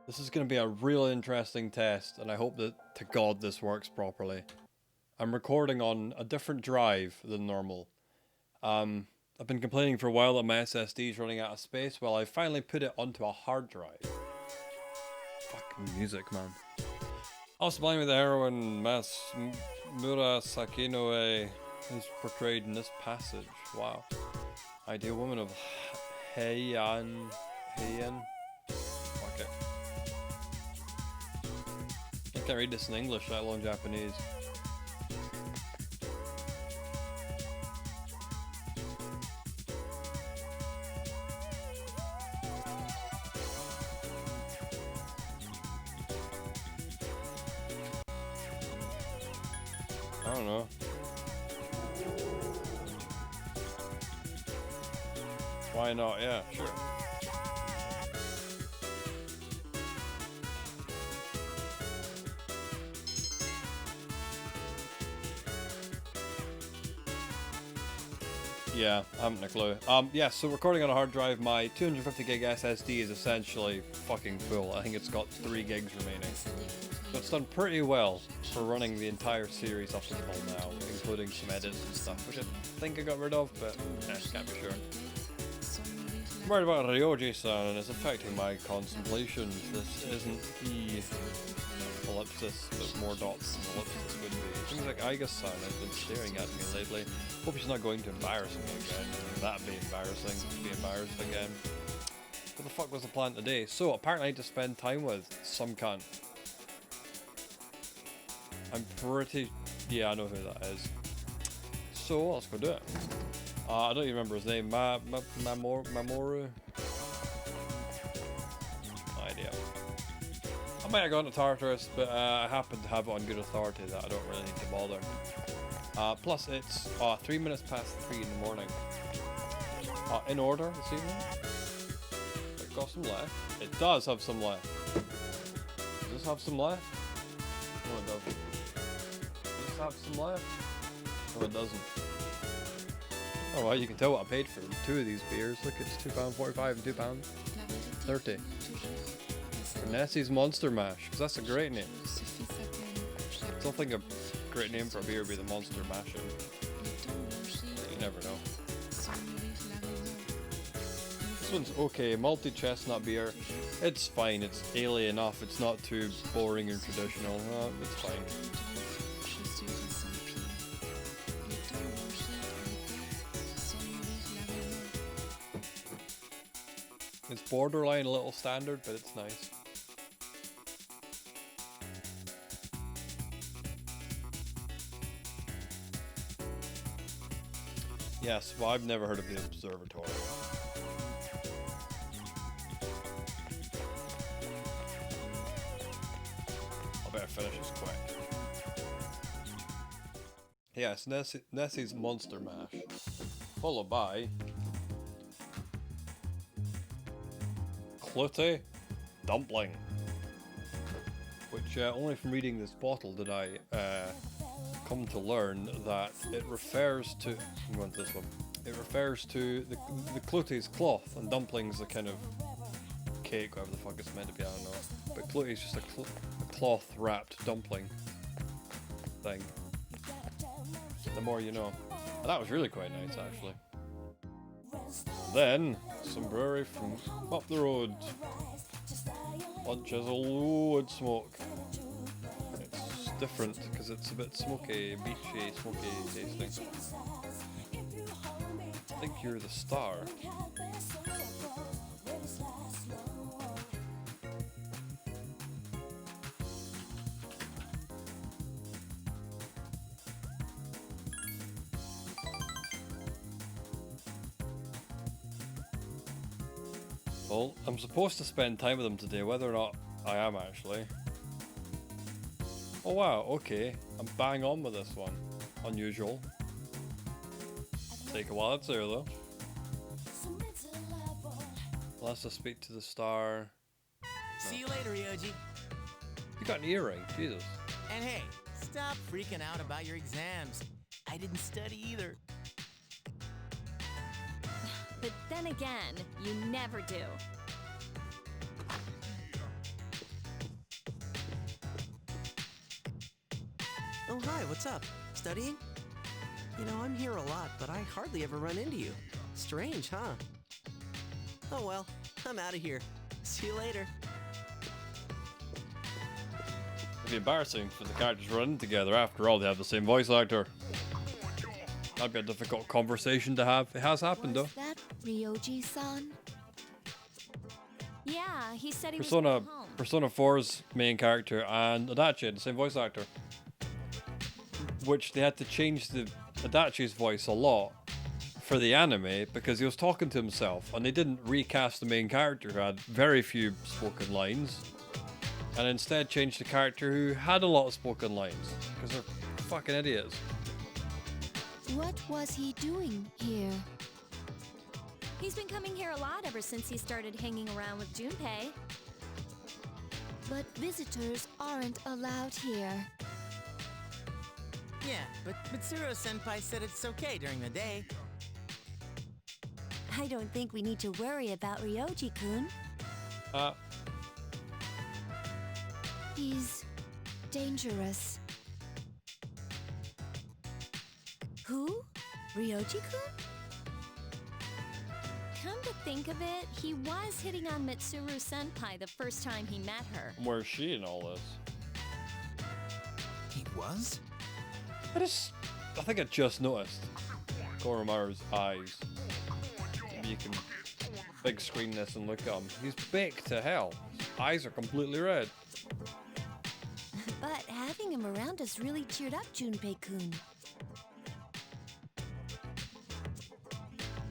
This is going to be a real interesting test, and I hope that, to God, this works properly. I'm recording on a different drive than normal. I've been complaining for a while that my SSD is running out of space. Well, I finally put it onto a hard drive. Fucking music, man. Also, playing with the heroine Mura Sakinoe is portrayed in this passage. Wow. Ideal woman of Heian. Okay. I can't read this in English, let alone Japanese. I don't know. Why not? Yeah, sure. Yeah, I haven't a clue. Yeah, so recording on a hard drive, my 250 gig SSD is essentially fucking full. I think it's got 3 gigs remaining. So it's done pretty well for running the entire series up until now, including some edits and stuff, which I think I got rid of, but can't be sure. I'm worried about Ryoji-san and it's affecting my contemplation. This isn't the ellipsis, but more dots than ellipsis would be. Things like Aiga-san has been staring at me lately. Hope she's not going to embarrass me again. That'd be embarrassing, to be embarrassed again. What the fuck was the plan today? So, apparently I need to spend time with some cunt. I'm pretty... yeah, I know who that is. So, let's go do it. I don't even remember his name. Mamoru? No idea. I might have gone to Tartarus, but I happen to have it on good authority that I don't really need to bother. Plus, it's 3 minutes past 3 in the morning. In order this evening. It got some left. It does have some left. Does this have some left? No, it doesn't. Does this have some left? No, it doesn't. Oh well, you can tell what I paid for 2 of these beers. Look, it's £2.45 and £2.30. For Nessie's Monster Mash, because that's a great name. I don't think a great name for a beer would be the Monster Mashing. You never know. This one's okay, multi-chestnut beer. It's fine, it's ale enough, it's not too boring and traditional. It's fine. It's borderline a little standard, but it's nice. Yes, well, I've never heard of the observatory. I better finish this quick. Yes, Nessie's Monster Mash. Followed by... Clutty Dumpling. Which, only from reading this bottle did I come to learn that it refers to... I'm going to this one. It refers to the Clutty's cloth, and dumpling's the kind of cake, whatever the fuck it's meant to be, I don't know. But Clutty's just a cloth wrapped dumpling thing. The more you know. And that was really quite nice, actually. Then, some brewery from up the road. Lunch has a load smoke. It's different because it's a bit smoky, beachy, smoky tasting. I think you're the star. Well, I'm supposed to spend time with them today, whether or not I am actually. Oh wow, okay. I'm bang on with this one. Unusual. Take a while, it's there though. Let's just speak to the star. See you later, Ryoji. You got an earring, Jesus. And hey, stop freaking out about your exams. I didn't study either. But then again, you never do. Oh, hi, what's up? Studying? You know, I'm here a lot, but I hardly ever run into you. Strange, huh? Oh well, I'm out of here. See you later. It'd be embarrassing for the characters running together. After all, they have the same voice actor. That'd be a difficult conversation to have. It has happened, though. Was that Ryoji-san? Yeah, he said he was Persona going home. Persona 4's main character and Adachi, the same voice actor. Which they had to change the Adachi's voice a lot for the anime because he was talking to himself, and they didn't recast the main character who had very few spoken lines, and instead changed the character who had a lot of spoken lines because they're fucking idiots. What was he doing here? He's been coming here a lot ever since he started hanging around with Junpei. But visitors aren't allowed here. Yeah, but Mitsuru-senpai said it's okay during the day. I don't think we need to worry about Ryoji-kun. He's dangerous. Who? Ryoji-kun? Come to think of it, he was hitting on Mitsuru-senpai the first time he met her. Where's she in all this? He was? I think I just noticed Koromaru's eyes. Maybe you can big screen this and look at him. He's baked to hell. His eyes are completely red. But having him around us really cheered up Junpei-kun.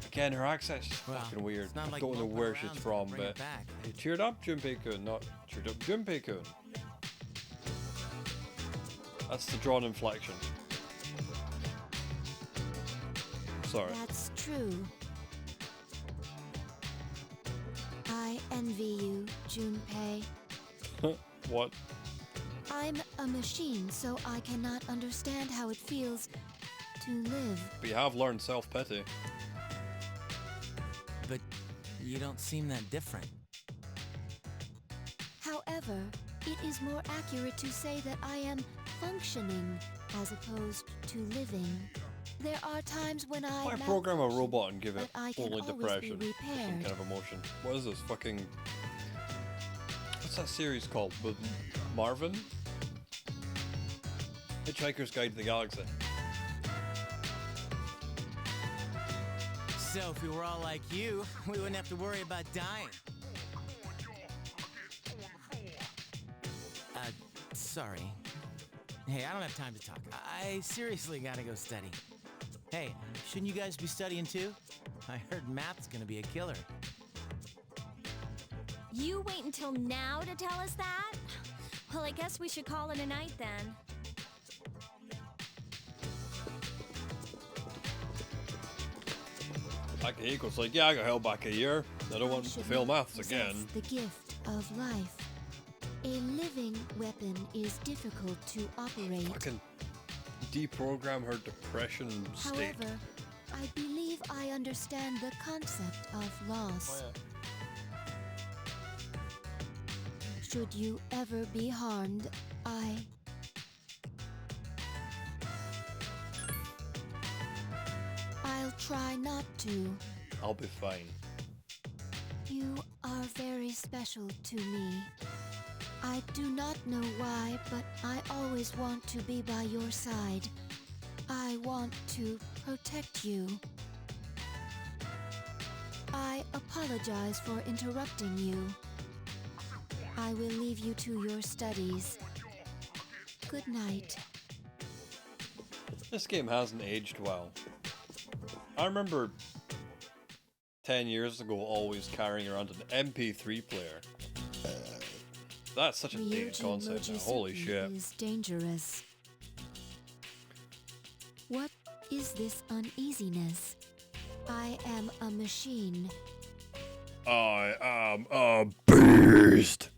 Again, her accent's just Well, fucking weird. it's not I like don't know moping where around she's to from, bring it but back. it cheered up Junpei-kun, not cheered up Junpei-kun. That's the drawn inflection. Sorry. That's true. I envy you, Junpei. What? I'm a machine, so I cannot understand how it feels to live. But you have learned self-pity. But you don't seem that different. However, it is more accurate to say that I am functioning as opposed to living. There are times when I Why program a robot and give it but I can only always be depression? Some repaired. kind of emotion. What is this fucking... What's that series called? With Marvin? Hitchhiker's Guide to the Galaxy. So if we were all like you, we wouldn't have to worry about dying. Sorry. Hey, I don't have time to talk. I seriously gotta go study. Hey, shouldn't you guys be studying too? I heard math's gonna be a killer. You wait until now to tell us that? Well, I guess we should call it a night then. Akihiko's like, yeah, I got held back a year. I don't want to should fail not maths possess again. The gift of life. A living weapon is difficult to operate. Fucking deprogram her depression state. However, I believe I understand the concept of loss. Should you ever be harmed, I'll try not to. I'll be fine. You are very special to me. I do not know why, but I always want to be by your side. I want to protect you. I apologize for interrupting you. I will leave you to your studies. Good night. This game hasn't aged well. I remember 10 years ago always carrying around an MP3 player. That's such a dated Ryuji concept now. Holy Mochizuki shit. is dangerous. What is this uneasiness? I am a machine. I am a beast!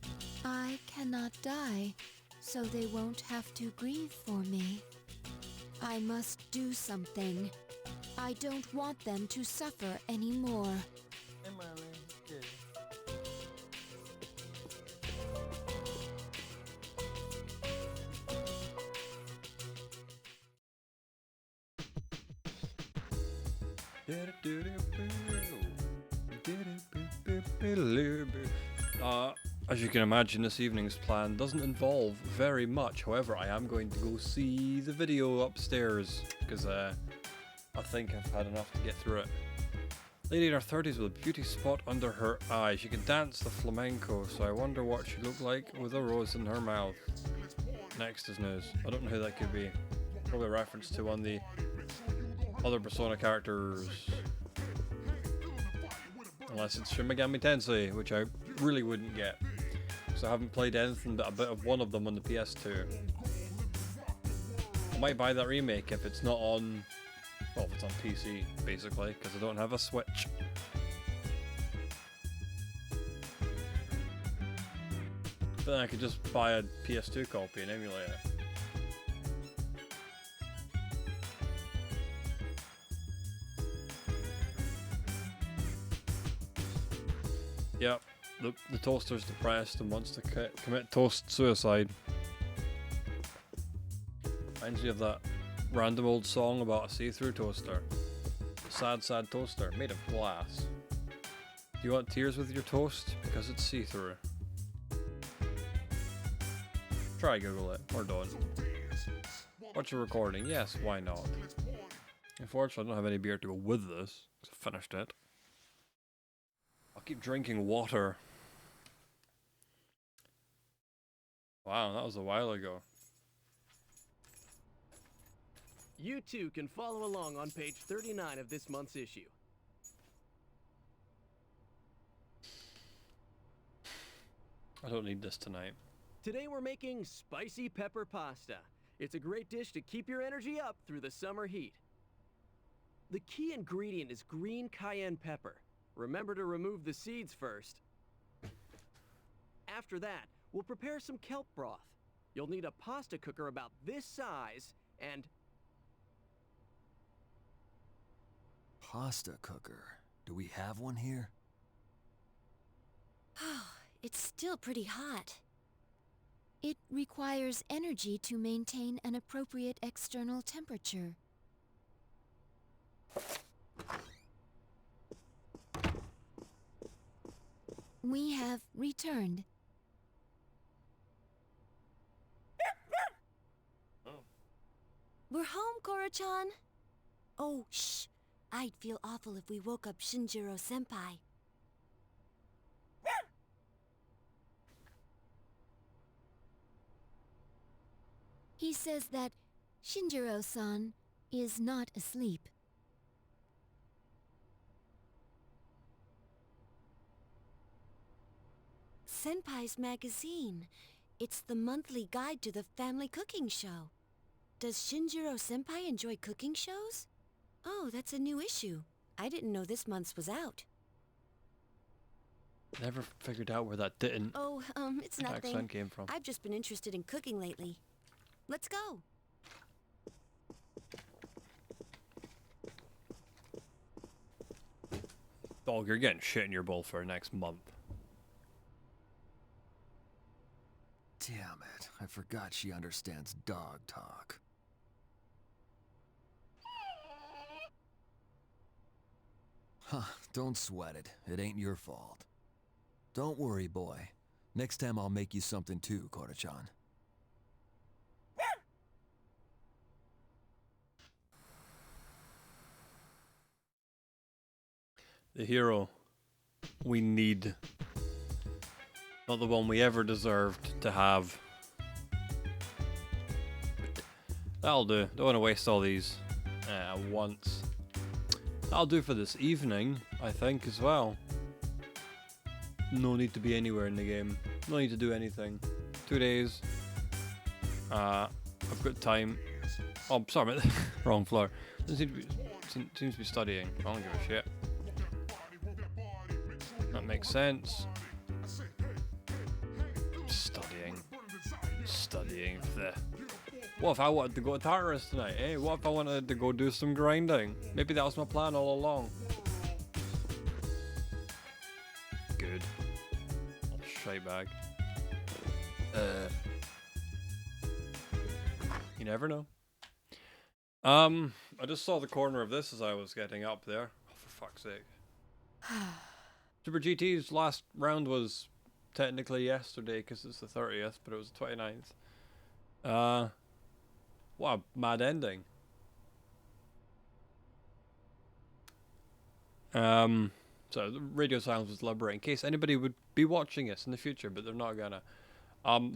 I cannot die, so they won't have to grieve for me. I must do something. I don't want them to suffer anymore. As you can imagine, this evening's plan doesn't involve very much. However, I am going to go see the video upstairs because I think I've had enough to get through it. Lady in her 30s with a beauty spot under her eye. She can dance the flamenco, so I wonder what she looked like with a rose in her mouth. Next is news. I don't know who that could be. Probably a reference to one of the other Persona characters. Unless it's Shin Megami Tensei, which I really wouldn't get. Because I haven't played anything but a bit of one of them on the PS2. I might buy that remake if it's not on... Well, if it's on PC, basically, because I don't have a Switch. But then I could just buy a PS2 copy and emulate it. Yep, the toaster's depressed and wants to commit toast suicide. Reminds me of that random old song about a see-through toaster. A sad, sad toaster made of glass. Do you want tears with your toast? Because it's see-through. Try Google it, or don't. Watch a recording, yes, why not? Unfortunately, I don't have any beer to go with this, because I finished it. I'll keep drinking water. Wow, that was a while ago. You too can follow along on page 39 of this month's issue. I don't need this tonight. Today we're making spicy pepper pasta. It's a great dish to keep your energy up through the summer heat. The key ingredient is green cayenne pepper. Remember to remove the seeds first. After that, we'll prepare some kelp broth. You'll need a pasta cooker about this size and... Pasta cooker. Do we have one here? Oh, it's still pretty hot. It requires energy to maintain an appropriate external temperature. We have returned. We're home, Koro-chan. Oh, shh. I'd feel awful if we woke up Shinjiro-senpai. He says that Shinjiro-san is not asleep. Senpai's magazine. It's the monthly guide to the family cooking show. Does Shinjiro-senpai enjoy cooking shows? Oh, that's a new issue. I didn't know this month's was out. Never figured out where that didn't Oh, it's nothing. accent came from. I've just been interested in cooking lately. Let's go. Dog, you're getting shit in your bowl for next month. Damn it, I forgot she understands dog talk. Huh, don't sweat it. It ain't your fault. Don't worry, boy. Next time I'll make you something too, Koro-chan. The hero we need. Not the one we ever deserved to have. That'll do. Don't want to waste all these once. That'll do for this evening, I think, as well. No need to be anywhere in the game. No need to do anything. 2 days. I've got time. Oh, sorry, wrong floor. Seems to be studying. I don't give a shit. That makes sense. Studying. What if I wanted to go to Tartarus tonight, eh? What if I wanted to go do some grinding? Maybe that was my plan all along. Good. Shite bag. You never know. I just saw the corner of this as I was getting up there. fuck's sake. Super GT's last round was technically yesterday because it's the 30th, but it was the 29th. What a mad ending. So the radio silence was deliberate in case anybody would be watching us in the future, but they're not gonna.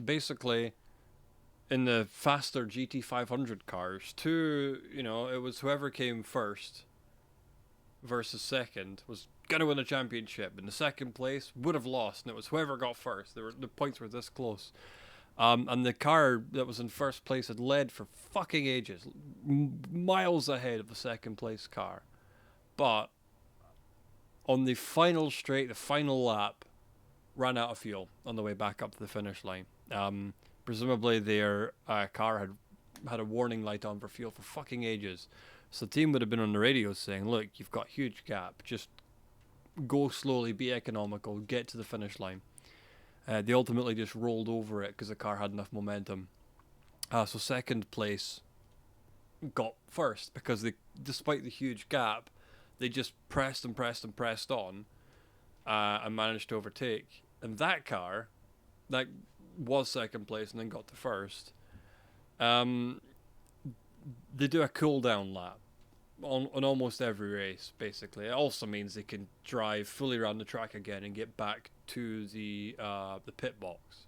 Basically, in the faster GT500 cars, it was whoever came first versus second was gonna win the championship, and the second place would have lost, and it was whoever got first. The points were this close. And the car that was in first place had led for fucking ages, miles ahead of the second place car. But on the final straight, the final lap, ran out of fuel on the way back up to the finish line. Presumably their car had a warning light on for fuel for fucking ages. So the team would have been on the radio saying, look, you've got a huge gap, just go slowly, be economical, get to the finish line. They ultimately just rolled over it because the car had enough momentum. So second place got first because despite the huge gap, they just pressed and pressed and pressed on and managed to overtake. And that car, that was second place and then got to first, they do a cool down lap on almost every race, basically. It also means they can drive fully around the track again and get back to the pit box.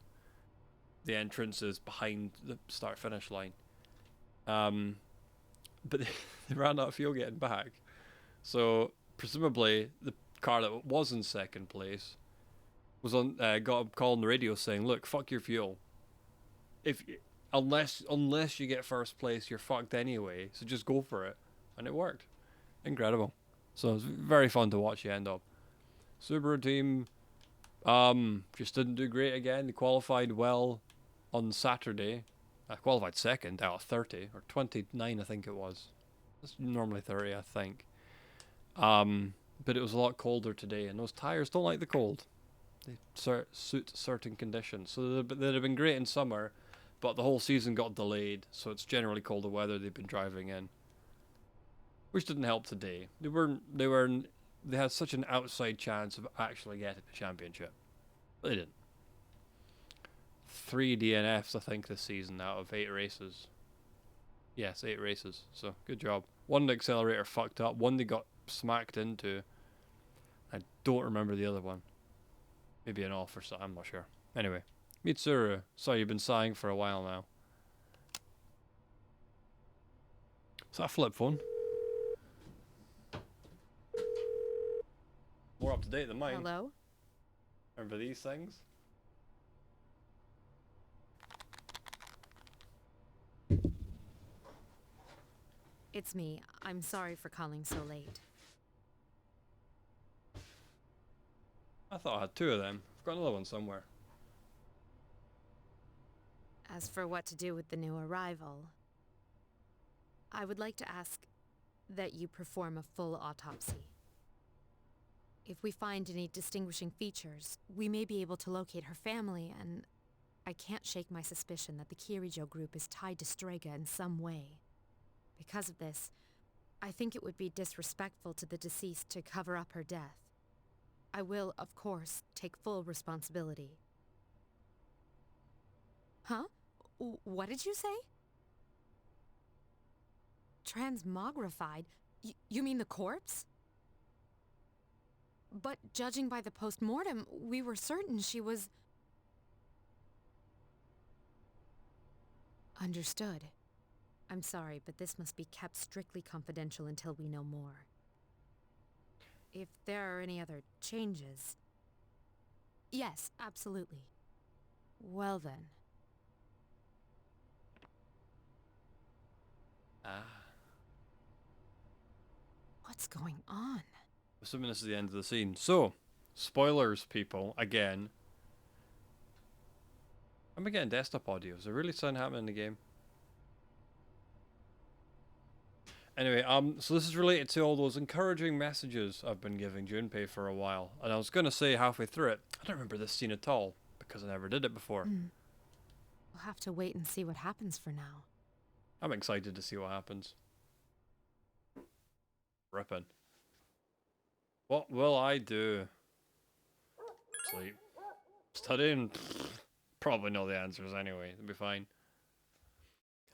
The entrance is behind the start finish line. But they ran out of fuel getting back. So presumably the car that was in second place was got a call on the radio saying, "Look, fuck your fuel. Unless you get first place, you're fucked anyway. So just go for it." And it worked. Incredible. So it was very fun to watch the end up. Subaru team just didn't do great again. They qualified well on Saturday. I qualified second out of 30 or 29, I think it was. It's normally 30, I think. But it was a lot colder today, and those tires don't like the cold. They suit certain conditions. So they'd have been great in summer, but the whole season got delayed, so it's generally colder weather they've been driving in, which didn't help today. They had such an outside chance of actually getting the championship, but they didn't. 3 DNFs, I think, this season out of 8 races. Yes, 8 races. So good job. One the accelerator fucked up. One they got smacked into. I don't remember the other one. Maybe an off or something. I'm not sure. Anyway, Mitsuru. Sorry, you've been sighing for a while now. Is that a flip phone? More up to date than mine. Hello? Remember these things? It's me. I'm sorry for calling so late. I thought I had 2 of them. I've got another one somewhere. As for what to do with the new arrival, I would like to ask that you perform a full autopsy. If we find any distinguishing features, we may be able to locate her family, and I can't shake my suspicion that the Kirijo group is tied to Strega in some way. Because of this, I think it would be disrespectful to the deceased to cover up her death. I will, of course, take full responsibility. Huh? What did you say? Transmogrified? You mean the corpse? But judging by the post-mortem, we were certain she was... Understood. I'm sorry, but this must be kept strictly confidential until we know more. If there are any other changes... Yes, absolutely. Well then. What's going on? Assuming this is the end of the scene. So, spoilers, people, again. I'm getting desktop audio. Is there really something happening in the game? Anyway, so this is related to all those encouraging messages I've been giving Junpei for a while. And I was going to say halfway through it, I don't remember this scene at all, because I never did it before. We'll have to wait and see what happens for now. I'm excited to see what happens. Rippin'. What will I do? Sleep. Studying? Probably know the answers anyway. It'll be fine.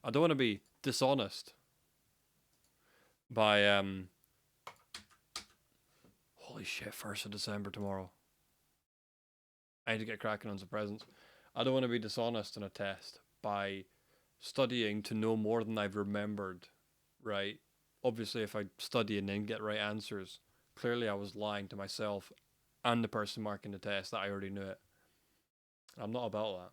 I don't want to be dishonest by, holy shit, 1st of December tomorrow. I need to get cracking on some presents. I don't want to be dishonest in a test by studying to know more than I've remembered, right? Obviously, if I study and then get right answers, clearly I was lying to myself and the person marking the test that I already knew it. I'm not about that.